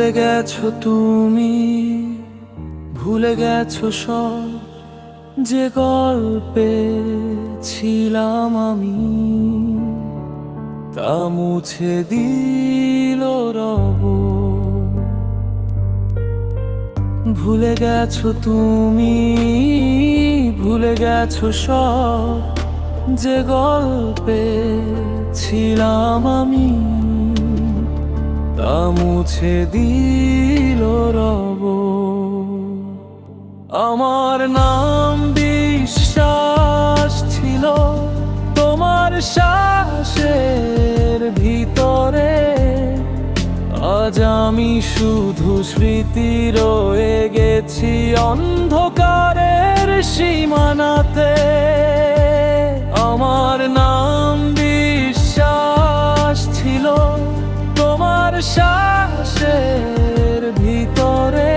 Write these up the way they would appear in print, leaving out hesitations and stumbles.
ভুলে গেছো তুমি, ভুলে গেছো সব যে গল্পে ছিলাম আমি, তা মুছে দিল রব। ভুলে গেছো তুমি, ভুলে গেছো সব যে গল্পে ছিলাম আমি, তা মুছে দিল রব। আমার নাম বিশ্বাস ছিল তোমার শ্বাসের ভিতরে, আজ আমি শুধু স্মৃতি রয়ে গেছি অন্ধকারের সীমানাতে। আমার নাম বিশ্বাস ছিল তোমার শ্বাসের ভিতরে,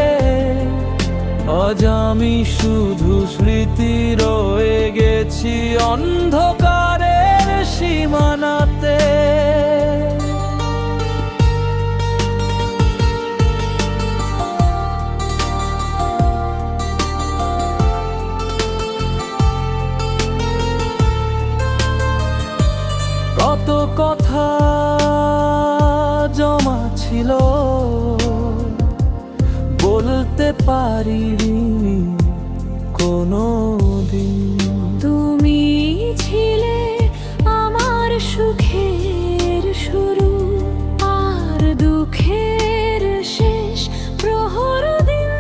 আজ আমি শুধু স্মৃতি রয়ে গেছি অন্ধকারের সীমানাতে। কত কথা জমা ছিল বলতে পারিনি কোনো দিন। তুমি ছিলে আমার সুখের শুরু আর দুঃখের শেষ প্রহর দিন।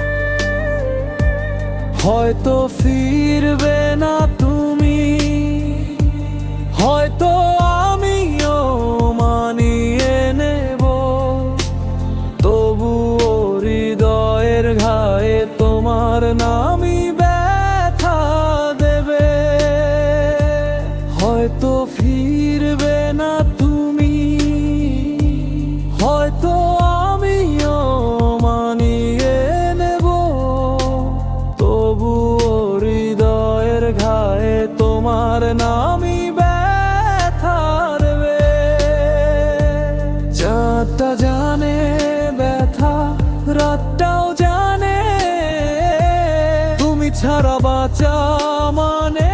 হয়তো ফিরবে না তুমি, হয়তো আমিও মানিয়ে নেব, তবুও হৃদয়ের ঘায়ে তোমার নামই ব্যথা দেবে। হয়তো ফিরবে না তুমি, হয়তো আমিও মানিয়ে নেব, তবুও হৃদয়ের ঘায়ে তোমার নামই ব্যথা দেবে। চাঁদটা জানে ব্যথা, রাতটাও জানে, তুমি ছাড়া বাঁচা মানে